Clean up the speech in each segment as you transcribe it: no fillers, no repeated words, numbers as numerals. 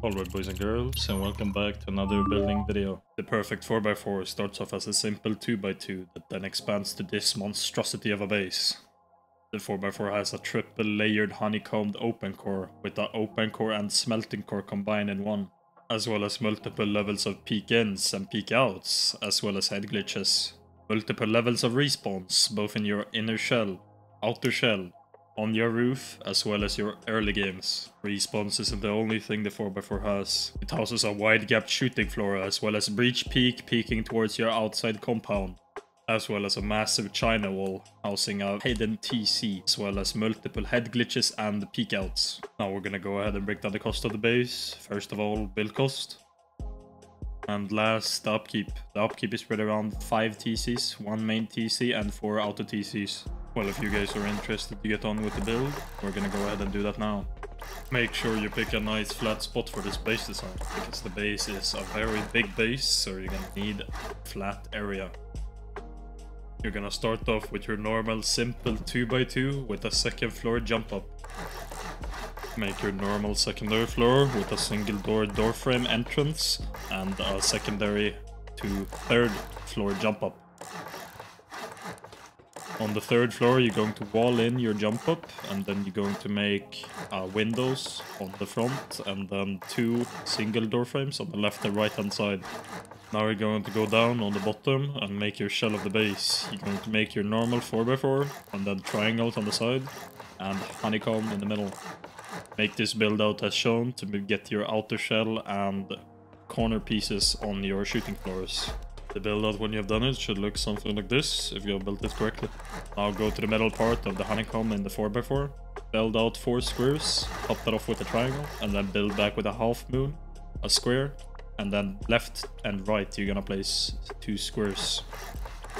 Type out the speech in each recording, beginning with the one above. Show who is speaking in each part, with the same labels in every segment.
Speaker 1: Alright boys and girls, and welcome back to another building video. The perfect 4x4 starts off as a simple 2x2 that then expands to this monstrosity of a base. The 4x4 has a triple layered honeycombed open core with the open core and smelting core combined in one, as well as multiple levels of peek ins and peek outs, as well as head glitches. Multiple levels of respawns, both in your inner shell, outer shell, on your roof, as well as your early games. Respawns isn't the only thing the 4x4 has. It houses a wide-gapped shooting floor, as well as breach peak peeking towards your outside compound, as well as a massive China wall housing a hidden TC, as well as multiple head glitches and peek outs. Now we're gonna go ahead and break down the cost of the base. First of all, build cost. And last, the upkeep. The upkeep is spread around 5 TCs, 1 main TC and 4 auto TCs. Well, if you guys are interested to get on with the build, we're gonna go ahead and do that now. Make sure you pick a nice flat spot for this base design, because the base is a very big base, so you're gonna need a flat area. You're gonna start off with your normal simple 2x2 with a second floor jump up. Make your normal secondary floor with a single door frame entrance and a secondary to third floor jump up. On the third floor, you're going to wall in your jump up, and then you're going to make windows on the front, and then 2 single door frames on the left and right hand side. Now you're going to go down on the bottom and make your shell of the base. You're going to make your normal 4x4, and then triangles on the side, and honeycomb in the middle. Make this build out as shown to get your outer shell and corner pieces on your shooting floors. The build out when you have done it should look something like this, if you have built it correctly. Now go to the middle part of the honeycomb in the 4x4, build out 4 squares, top that off with a triangle, and then build back with a half moon, a square, and then left and right you're gonna place 2 squares.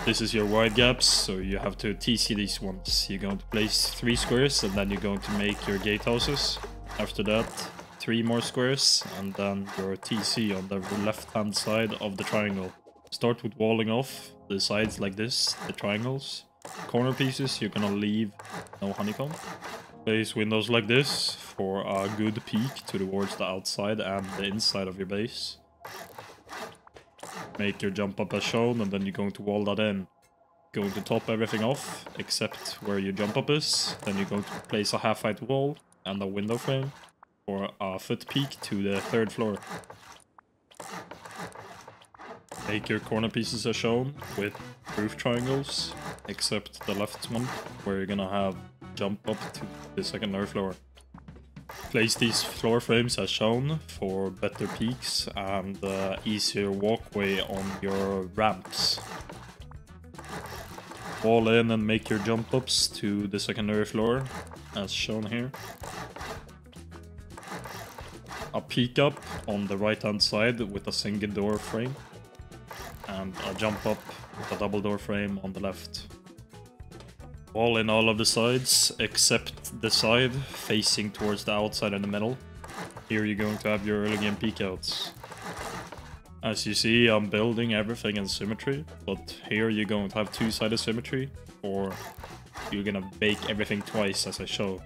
Speaker 1: This is your wide gaps, so you have to TC these ones. You're going to place 3 squares, and then you're going to make your gatehouses. After that, 3 more squares, and then your TC on the left hand side of the triangle. Start with walling off the sides like this, the triangles. Corner pieces you're gonna leave no honeycomb. Place windows like this for a good peek towards the outside and the inside of your base. Make your jump up as shown, and then you're going to wall that in. Going to top everything off except where your jump up is. Then you're going to place a half height wall and a window frame for a foot peak to the third floor. Make your corner pieces as shown with roof triangles, except the left one, where you're gonna have jump up to the secondary floor. Place these floor frames as shown for better peaks and easier walkway on your ramps. Wall in and make your jump ups to the secondary floor, as shown here. A peak up on the right hand side with a single door frame, and a jump up with a double door frame on the left. Wall in all of the sides except the side facing towards the outside and the middle. Here you're going to have your early game peek outs. As you see, I'm building everything in symmetry, but here you're going to have 2-sided symmetry, or you're gonna bake everything twice as I show.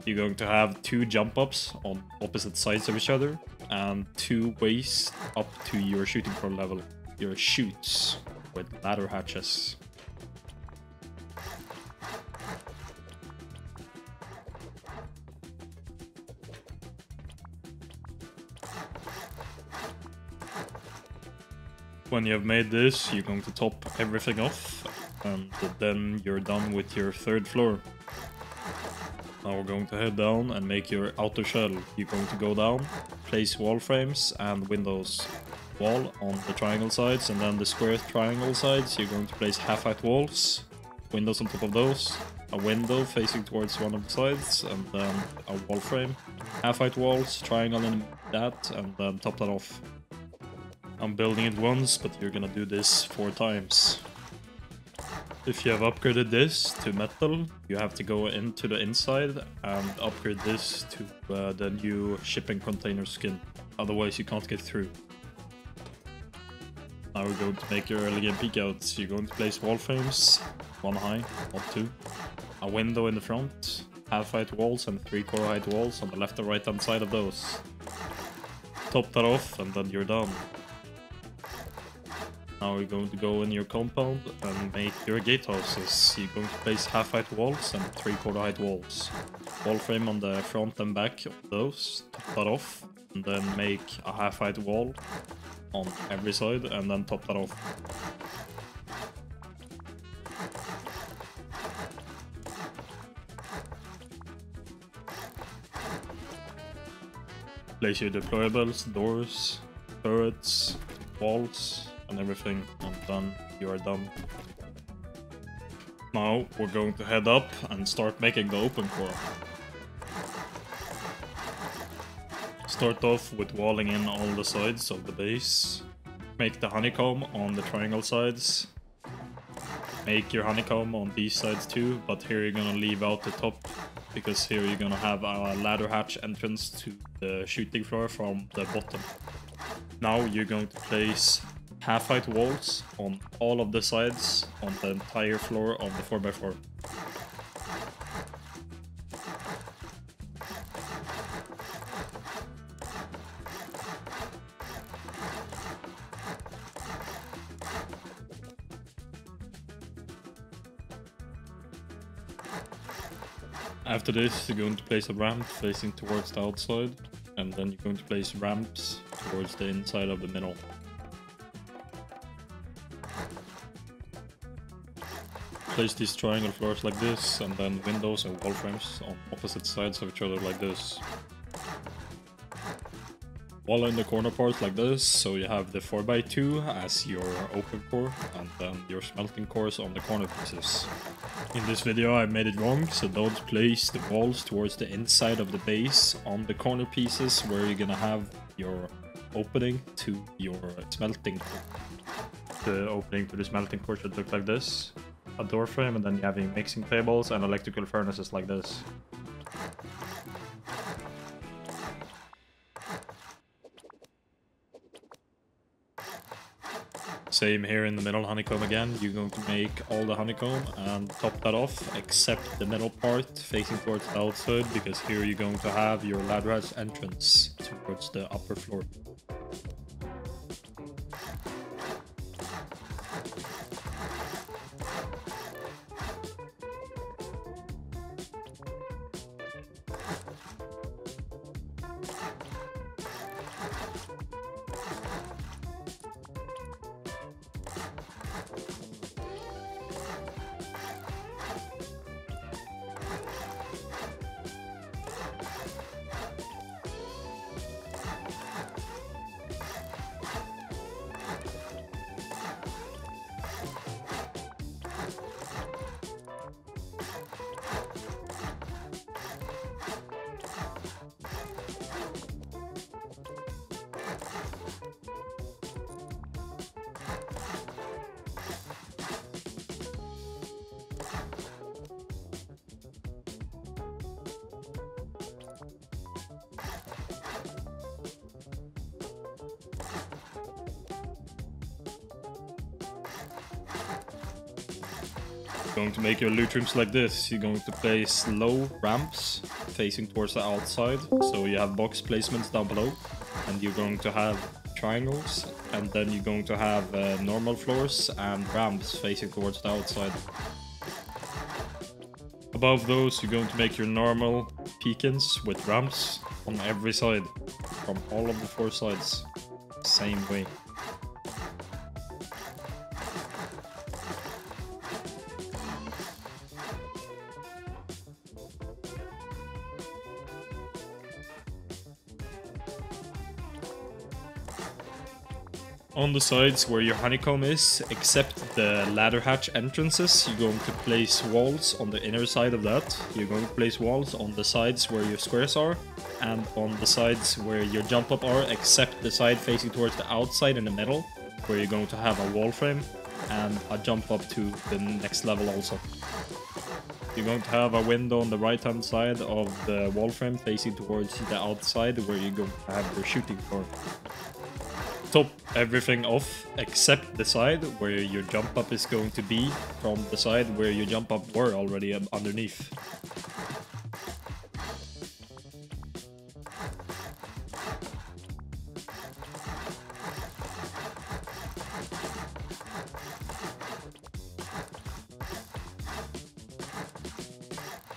Speaker 1: You're going to have 2 jump ups on opposite sides of each other, and 2 ways up to your shooting floor level. Your chutes with ladder hatches. When you have made this, you're going to top everything off, and then you're done with your third floor. Now we're going to head down and make your outer shell. You're going to go down, place wall frames and windows. Wall on the triangle sides, and then the square triangle sides you're going to place half height walls, windows on top of those, a window facing towards one of the sides, and then a wall frame, half height walls, triangle in that, and then top that off. I'm building it once, but you're gonna do this 4 times. If you have upgraded this to metal, you have to go into the inside and upgrade this to the new shipping container skin, otherwise you can't get through. Now we're going to make your early game peek outs. You're going to place wall frames, 1 high, not 2. A window in the front, half height walls and 3-core height walls on the left and right hand side of those. Top that off and then you're done. Now we're going to go in your compound and make your gatehouses. You're going to place half-height walls and 3/4 height walls. Wall frame on the front and back of those, top that off, and then make a half-height wall on every side and then top that off. Place your deployables, doors, turrets, walls, and everything, and then you are done. Now we're going to head up and start making the open core. Start off with walling in all the sides of the base. Make the honeycomb on the triangle sides. Make your honeycomb on these sides too, but here you're gonna leave out the top, because here you're gonna have a ladder hatch entrance to the shooting floor from the bottom. Now you're going to place half-height walls on all of the sides on the entire floor of the 4x4. After this, you're going to place a ramp facing towards the outside, and then you're going to place ramps towards the inside of the middle. Place these triangle floors like this, and then windows and wall frames on opposite sides of each other like this. Wall in the corner parts like this, so you have the 4x2 as your open core, and then your smelting cores on the corner pieces. In this video I made it wrong, so don't place the walls towards the inside of the base on the corner pieces where you're gonna have your opening to your smelting core. The opening to the smelting core should look like this. A door frame, and then you have mixing tables and electrical furnaces like this. Same here in the middle honeycomb again. You're going to make all the honeycomb and top that off, except the middle part facing towards the outside, because here you're going to have your ladder hatch entrance towards the upper floor. Going to make your loot rooms like this. You're going to place low ramps facing towards the outside, so you have box placements down below, and you're going to have triangles, and then you're going to have normal floors and ramps facing towards the outside. Above those, you're going to make your normal beacons with ramps on every side, from all of the 4 sides, same way. On the sides where your honeycomb is, except the ladder hatch entrances, you're going to place walls on the inner side of that. You're going to place walls on the sides where your squares are, and on the sides where your jump up are, except the side facing towards the outside in the middle, where you're going to have a wall frame and a jump up to the next level also. You're going to have a window on the right hand side of the wall frame facing towards the outside, where you're going to have your shooting floor. Top everything off except the side where your jump up is going to be from the side where your jump up were already underneath.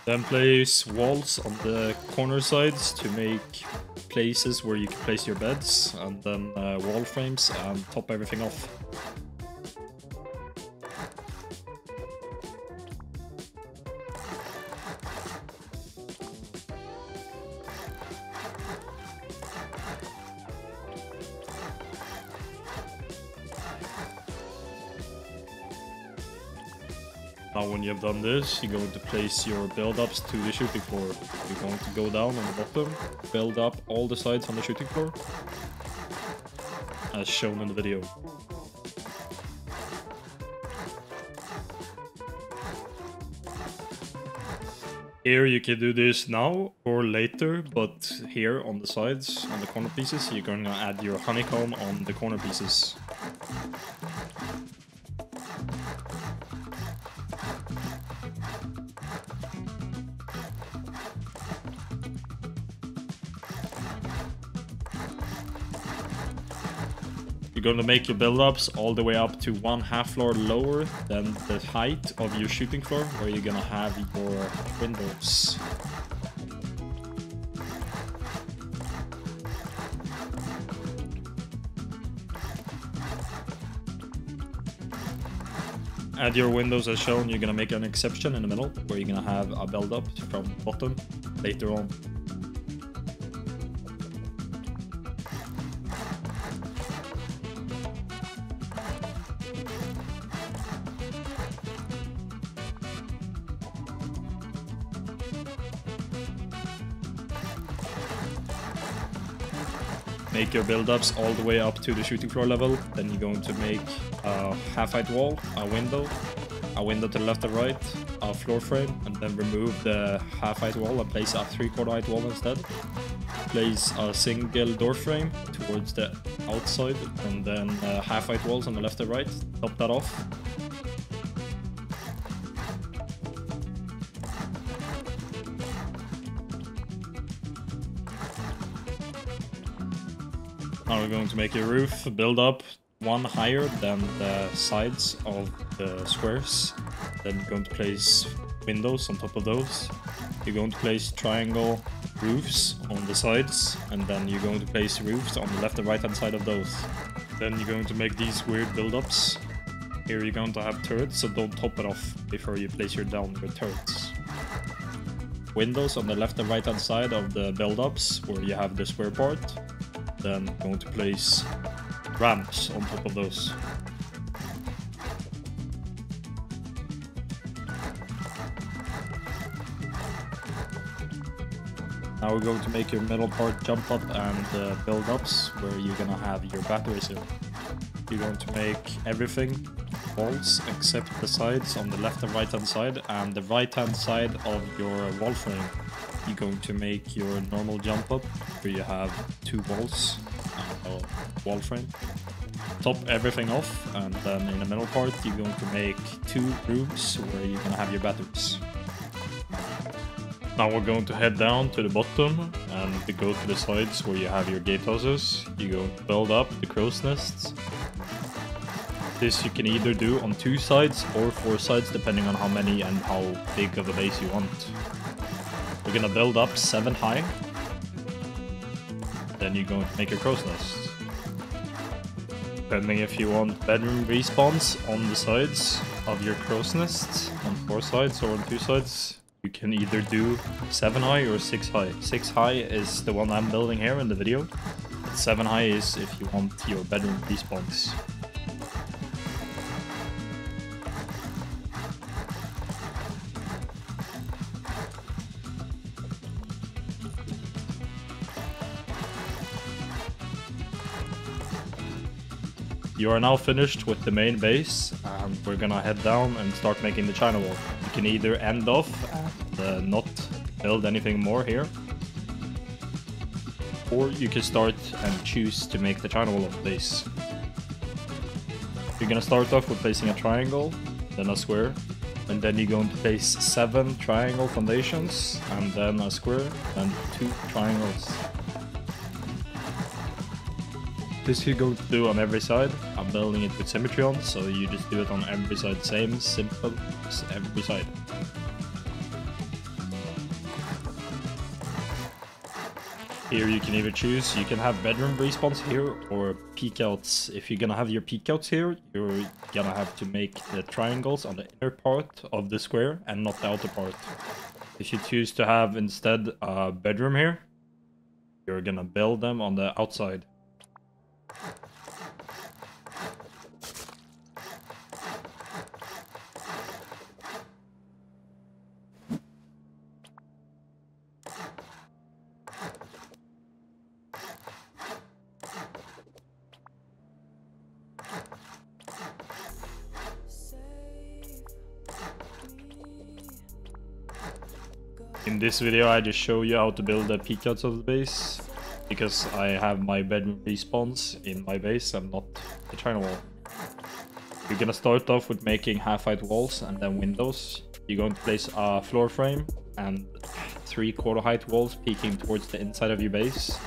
Speaker 1: Then place walls on the corner sides to make places where you can place your beds, and then wall frames and top everything off. Now when you have done this, you're going to place your build-ups to the shooting floor. You're going to go down on the bottom, build up all the sides on the shooting floor, as shown in the video. Here you can do this now or later, but here on the sides, on the corner pieces, you're going to add your honeycomb on the corner pieces. You're going to make your build-ups all the way up to 1/2 floor lower than the height of your shooting floor, where you're going to have your windows. Add your windows as shown. You're going to make an exception in the middle, where you're going to have a build-up from bottom later on. Make your build-ups all the way up to the shooting floor level. Then you're going to make a half-height wall, a window to the left and right, a floor frame, and then remove the half-height wall and place a 3/4 height wall instead. Place a single door frame towards the outside, and then half-height walls on the left and right. Top that off. Now we're going to make your roof build up one higher than the sides of the squares. Then you're going to place windows on top of those. You're going to place triangle roofs on the sides, and then you're going to place roofs on the left and right hand side of those. Then you're going to make these weird build-ups. Here you're going to have turrets, so don't top it off before you place your downward turrets. Windows on the left and right hand side of the build-ups, where you have the square part. Then going to place ramps on top of those. Now we're going to make your middle part jump up and build ups, where you're gonna have your batteries in. You're going to make everything walls except the sides on the left and right hand side, and the right hand side of your wall frame. You're going to make your normal jump up, where you have 2 walls and a wall frame. Top everything off, and then in the middle part you're going to make 2 rooms where you're gonna have your batteries. Now we're going to head down to the bottom and go to the sides where you have your gatehouses. You're going to build up the crow's nests. This you can either do on 2 sides or 4 sides, depending on how many and how big of a base you want. We're gonna build up 7 high. Then you're going to make your crow's nest. Depending if you want bedroom respawns on the sides of your crow's nest, on 4 sides or on 2 sides, you can either do 7 high or 6 high. 6 high is the one I'm building here in the video. 7 high is if you want your bedroom respawns. You are now finished with the main base, and we're gonna head down and start making the China wall. You can either end off and not build anything more here, or you can start and choose to make the China wall of the base. You're gonna start off with placing a triangle, then a square, and then you're going to place 7 triangle foundations, and then a square, and 2 triangles. This you're going to do on every side. I'm building it with symmetry on, so you just do it on every side, same, simple, every side. Here you can either choose, you can have bedroom respawns here or peek outs. If you're gonna have your peek outs here, you're gonna have to make the triangles on the inner part of the square and not the outer part. If you choose to have instead a bedroom here, you're gonna build them on the outside. In this video I just show you how to build the peek outs of the base, because I have my bedroom respawns in my base and not the China wall. You're gonna start off with making half-height walls and then windows. You're going to place a floor frame and 3/4 height walls peeking towards the inside of your base.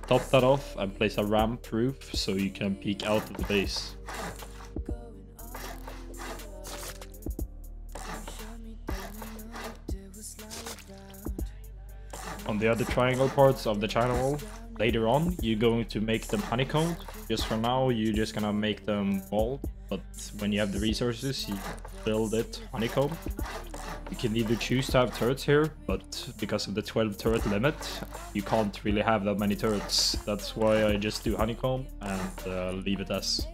Speaker 1: Top that off and place a ramp roof so you can peek out of the base. On the other triangle parts of the China wall, later on you're going to make them honeycombed. Just for now you're just gonna make them wall, but when you have the resources you build it honeycomb. You can either choose to have turrets here, but because of the 12 turret limit you can't really have that many turrets. That's why I just do honeycomb and leave it as.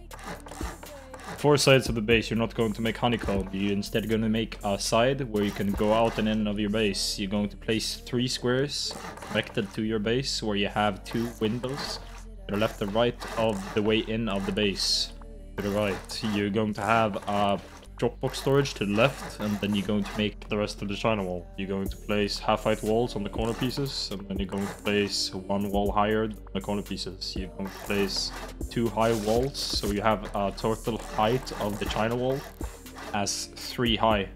Speaker 1: 4 sides of the base you're not going to make honeycomb, you're instead going to make a side where you can go out and in of your base. You're going to place 3 squares connected to your base where you have 2 windows to the left and right of the way in of the base. To the right you're going to have a Dropbox storage to the left, and then you're going to make the rest of the China wall. You're going to place half-height walls on the corner pieces, and then you're going to place 1 wall higher on the corner pieces. You're going to place 2 high walls, so you have a total height of the China wall as 3 high.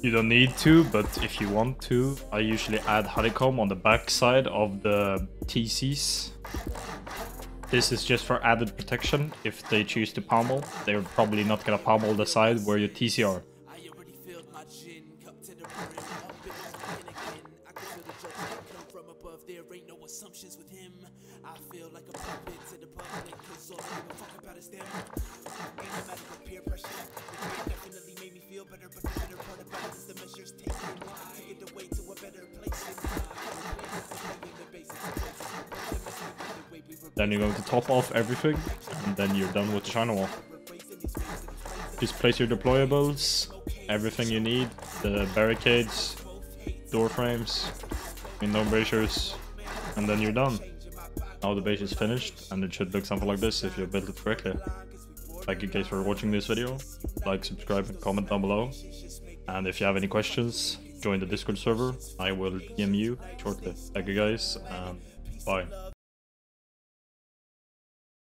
Speaker 1: You don't need to, but if you want to, I usually add honeycomb on the back side of the TCs. This is just for added protection. If they choose to pummel, they're probably not gonna pummel the side where your TC are. Then you're going to top off everything, and then you're done with the China wall. Just place your deployables, everything you need, the barricades, door frames, window bracers, and then you're done. Now the base is finished, and it should look something like this if you built it correctly. Thank you guys for watching this video. Like, subscribe, and comment down below. And if you have any questions, join the Discord server. I will DM you shortly. Thank you guys, and bye.